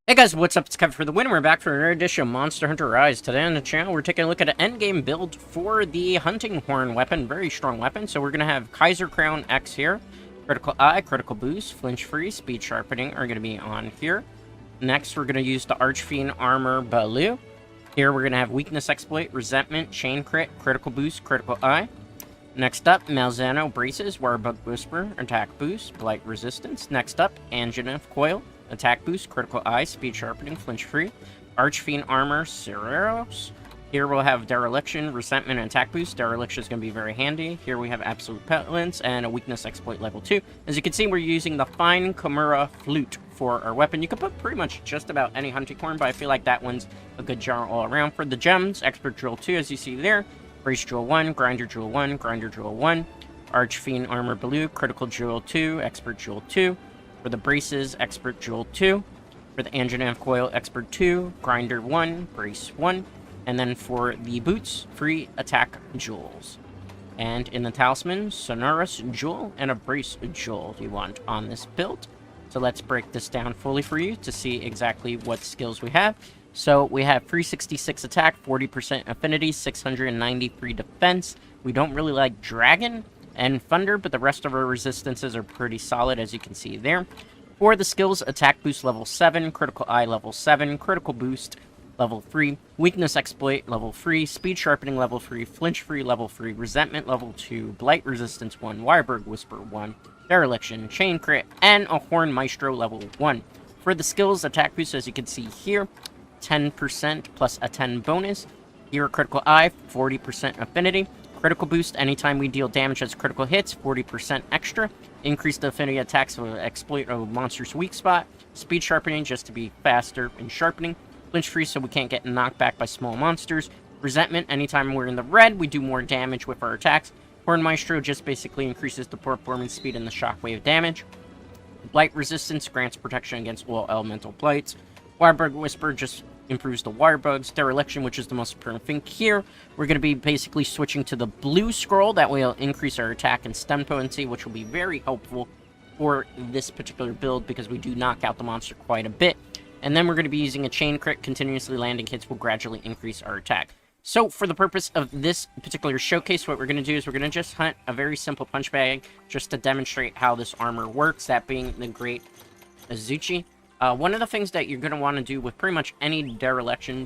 Hey guys, what's up? It's Kevin for the win. We're back for another edition of Monster Hunter Rise. Today on the channel, we're taking a look at an endgame build for the Hunting Horn weapon. Very strong weapon. So we're going to have Kaiser Crown X here. Critical Eye, Critical Boost, Flinch Free, Speed Sharpening are going to be on here. Next, we're going to use the Archfiend Armor Baloo. Here, we're going to have Weakness Exploit, Resentment, Chain Crit, Critical Boost, Critical Eye. Next up, Malzano Braces, Warbug Whisper, Attack Boost, Blight Resistance. Next up, Anjanath Coil. Attack Boost, Critical Eye, Speed Sharpening, Flinch Free. Archfiend Armor, Cereros. Here we'll have Dereliction, Resentment, and Attack Boost. Dereliction is going to be very handy. Here we have Absolute Petulance and a Weakness Exploit level 2. As you can see, we're using the Fine Kamura Flute for our weapon. You can put pretty much just about any hunting horn, but I feel like that one's a good jar all around. For the gems, Expert Drill 2, as you see there. Brace Drill 1, Grinder Drill 1, Grinder Drill 1. Archfiend Armor Blue, Critical Drill 2, Expert Drill 2. For the braces, Expert Jewel 2. For the Anjanath Coil, Expert 2. Grinder 1. Brace 1. And then for the boots, free attack jewels. And in the talisman, Sonorous Jewel and a Brace Jewel you want on this build. So let's break this down fully for you to see exactly what skills we have. So we have 366 attack, 40% affinity, 693 defense. We don't really like Dragon and Thunder, but the rest of our resistances are pretty solid, as you can see there. For the skills, Attack Boost level 7, Critical Eye level 7, Critical Boost level 3, Weakness Exploit level 3, Speed Sharpening level 3, Flinch Free level 3, Resentment level 2, Blight Resistance 1, Wireburg Whisper 1, Dereliction, Chain Crit, and a Horn Maestro level 1. For the skills, Attack Boost, as you can see here, 10% plus a 10 bonus. Here, Critical Eye, 40% affinity. Critical Boost, anytime we deal damage as critical hits, 40% extra. Increase the affinity attacks of exploit of a monster's weak spot. Speed Sharpening, just to be faster in sharpening. Flinch Free, so we can't get knocked back by small monsters. Resentment, anytime we're in the red, we do more damage with our attacks. Horn Maestro just basically increases the performance speed and the shockwave damage. Blight Resistance grants protection against all elemental blights. Wireburg Whisper just improves the Wirebugs. Dereliction, which is the most important thing here. We're going to be basically switching to the blue scroll. That way it'll increase our attack and stun potency, which will be very helpful for this particular build because we do knock out the monster quite a bit. And then we're going to be using a Chain Crit. Continuously landing hits will gradually increase our attack. So for the purpose of this particular showcase, what we're going to do is we're going to just hunt a very simple punch bag just to demonstrate how this armor works, that being the Great Azuchi. One of the things that you're going to want to do with pretty much any Dereliction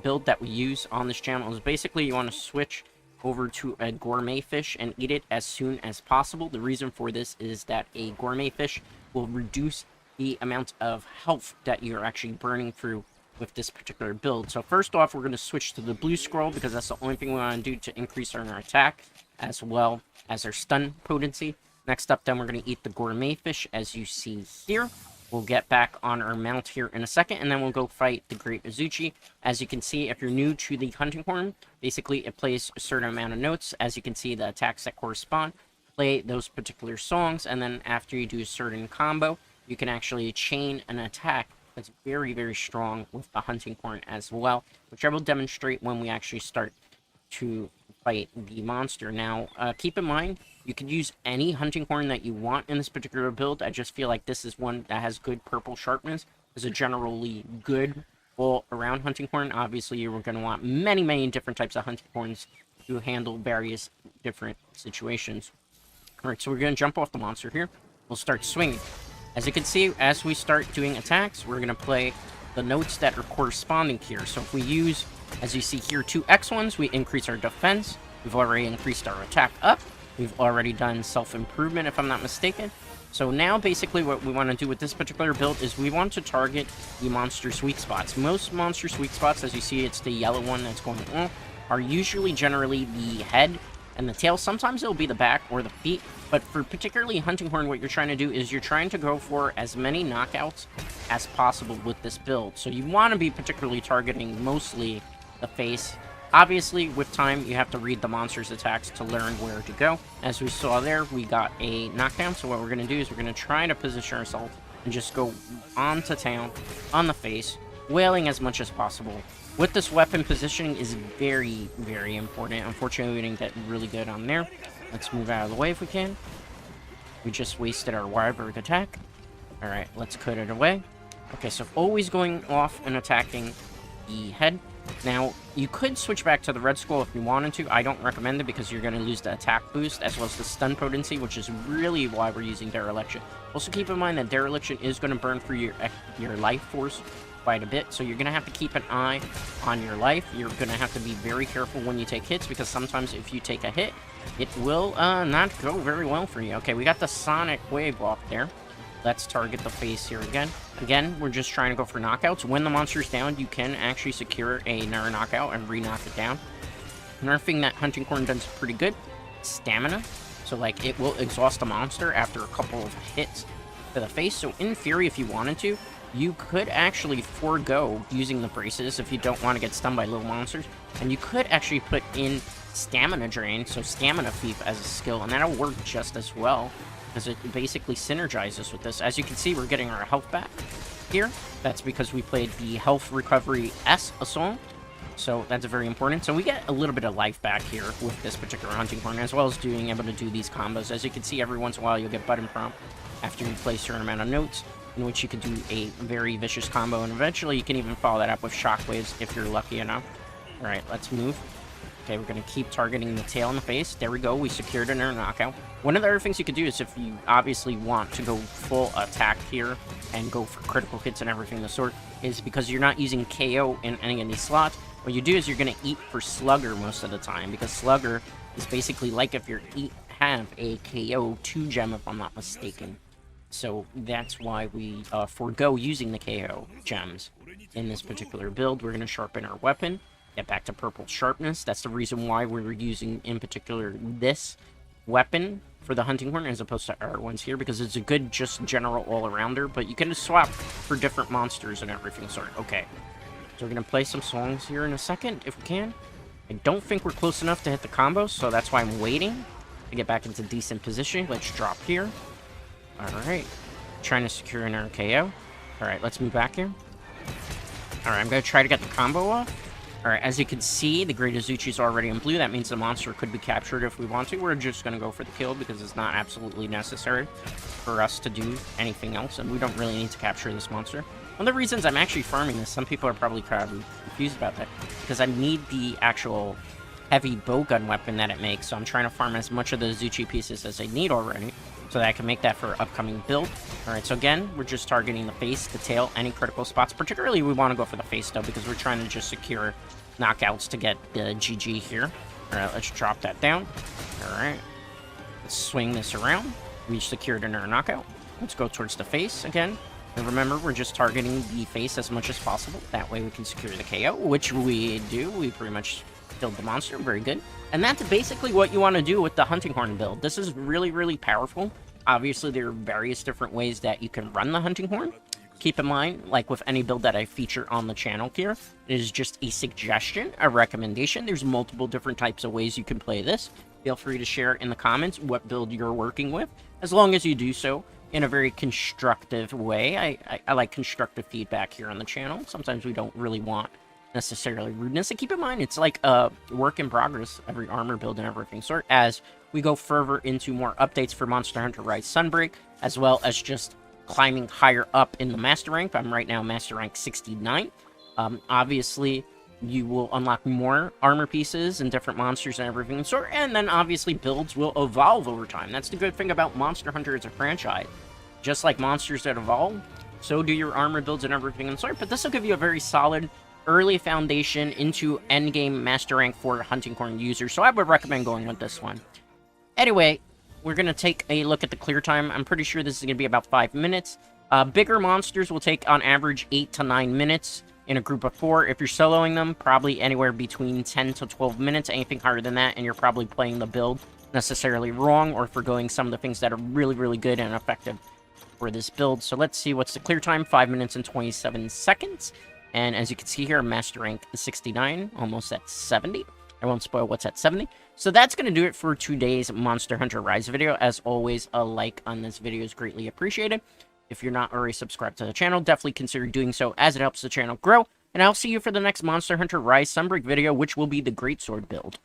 build that we use on this channel is basically you want to switch over to a gourmet fish and eat it as soon as possible. The reason for this is that a gourmet fish will reduce the amount of health that you're actually burning through with this particular build. So first off, we're going to switch to the blue scroll because that's the only thing we want to do to increase our attack as well as our stun potency. Next up, then we're going to eat the gourmet fish as you see here. We'll get back on our mount here in a second, and then we'll go fight the Great Azuchi. As you can see, if you're new to the Hunting Horn, basically it plays a certain amount of notes. As you can see, the attacks that correspond play those particular songs, and then after you do a certain combo, you can actually chain an attack that's very, very strong with the Hunting Horn as well, which I will demonstrate when we actually start to fight the monster. Now, keep in mind, you can use any hunting horn that you want in this particular build. I just feel like this is one that has good purple sharpness. It's a generally good all-around hunting horn. Obviously, you're going to want many, many different types of hunting horns to handle various different situations. Alright, so we're going to jump off the monster here. We'll start swinging. As you can see, as we start doing attacks, we're going to play the notes that are corresponding here. So if we use, as you see here, 2 X1s, we increase our defense. We've already increased our attack up. We've already done self-improvement, if I'm not mistaken. So now, basically, what we want to do with this particular build is we want to target the monster's weak spots. Most monster's weak spots, as you see, it's the yellow one that's going on, are usually generally the head and the tail. Sometimes it'll be the back or the feet. But for particularly Hunting Horn, what you're trying to do is you're trying to go for as many knockouts as possible with this build. So you want to be particularly targeting mostly the face. Obviously, with time, you have to read the monster's attacks to learn where to go. As we saw there, we got a knockdown, so what we're going to do is we're going to try to position ourselves and just go on to town, on the face, wailing as much as possible. With this weapon, positioning is very, very important. Unfortunately, we didn't get really good on there. Let's move out of the way if we can. We just wasted our Wireburg attack. Alright, let's cut it away. Okay, so always going off and attacking the head. Now, you could switch back to the Red Skull if you wanted to. I don't recommend it because you're going to lose the attack boost as well as the stun potency, which is really why we're using Dereliction. Also, keep in mind that Dereliction is going to burn through your life force quite a bit, so you're going to have to keep an eye on your life. You're going to have to be very careful when you take hits because sometimes if you take a hit, it will not go very well for you. Okay, we got the Sonic Wave off there. Let's target the face here again. Again, we're just trying to go for knockouts. When the monster's down, you can actually secure another knockout and re-knock it down. Another thing that Hunting Horn does pretty good, stamina. So, like, it will exhaust the monster after a couple of hits to the face. So, in theory, if you wanted to, you could actually forego using the braces if you don't want to get stunned by little monsters. And you could actually put in Stamina Drain, so Stamina Thief as a skill, and that'll work just as well, because it basically synergizes with this. As you can see, we're getting our health back here. That's because we played the Health Recovery S Assault, so that's very important. So we get a little bit of life back here with this particular Hunting Horn, as well as being able to do these combos. As you can see, every once in a while you'll get button prompt after you play a certain amount of notes, in which you can do a very vicious combo, and eventually you can even follow that up with shockwaves if you're lucky enough. Alright, let's move. Okay, we're going to keep targeting the tail in the face. There we go. We secured another knockout. One of the other things you could do is if you obviously want to go full attack here and go for critical hits and everything of the sort, is because you're not using KO in any of these slots. What you do is you're going to eat for Slugger most of the time, because Slugger is basically like if you have a KO 2 gem, if I'm not mistaken. So that's why we forego using the KO gems in this particular build. We're going to sharpen our weapon. Get back to purple sharpness. That's the reason why we were using, in particular, this weapon for the Hunting Horn as opposed to our ones here, because it's a good, just general all-arounder, but you can swap for different monsters and everything. Sorry. Okay. So we're going to play some songs here in a second, if we can. I don't think we're close enough to hit the combo, so that's why I'm waiting to get back into decent position. Let's drop here. Alright. Trying to secure an RKO. Alright, let's move back here. Alright, I'm going to try to get the combo off. Alright, as you can see, the Great Azuchi is already in blue. That means the monster could be captured if we want to. We're just going to go for the kill because it's not absolutely necessary for us to do anything else, and we don't really need to capture this monster. One of the reasons I'm actually farming this, some people are probably confused about that, because I need the actual heavy bowgun weapon that it makes, so I'm trying to farm as much of the Azuchi pieces as I need already, so that I can make that for upcoming build. Alright, so again, we're just targeting the face, the tail, any critical spots. Particularly, we want to go for the face, though, because we're trying to just secure knockouts to get the GG here. Alright, let's drop that down. Alright. Let's swing this around. We secured another knockout. Let's go towards the face again. And remember, we're just targeting the face as much as possible. That way we can secure the KO, which we do. We pretty much killed the monster. Very good. And that's basically what you want to do with the Hunting Horn build. This is really, really powerful. Obviously, there are various different ways that you can run the Hunting Horn. Keep in mind, like with any build that I feature on the channel here, it is just a suggestion, a recommendation. There's multiple different types of ways you can play this. Feel free to share in the comments what build you're working with, as long as you do so in a very constructive way. I like constructive feedback here on the channel. Sometimes we don't really want necessarily rudeness. And keep in mind, it's like a work in progress, every armor build and everything sort, as we go further into more updates for Monster Hunter Rise Sunbreak, as well as just climbing higher up in the Master Rank. I'm right now Master Rank 69. Obviously, you will unlock more armor pieces and different monsters and everything sort, and then obviously builds will evolve over time. That's the good thing about Monster Hunter as a franchise. Just like monsters that evolve, so do your armor builds and everything and sort, but this will give you a very solid early foundation into endgame Master Rank 4 Hunting Horn users, so I would recommend going with this one. Anyway, we're going to take a look at the clear time. I'm pretty sure this is going to be about 5 minutes. Bigger monsters will take, on average, 8 to 9 minutes in a group of 4. If you're soloing them, probably anywhere between 10 to 12 minutes. Anything higher than that, and you're probably playing the build necessarily wrong, or forgoing some of the things that are really, really good and effective for this build. So let's see what's the clear time. 5 minutes and 27 seconds. And as you can see here, Master Rank 69, almost at 70. I won't spoil what's at 70. So that's going to do it for today's Monster Hunter Rise video. As always, a like on this video is greatly appreciated. If you're not already subscribed to the channel, definitely consider doing so, as it helps the channel grow. And I'll see you for the next Monster Hunter Rise Sunbreak video, which will be the Greatsword build.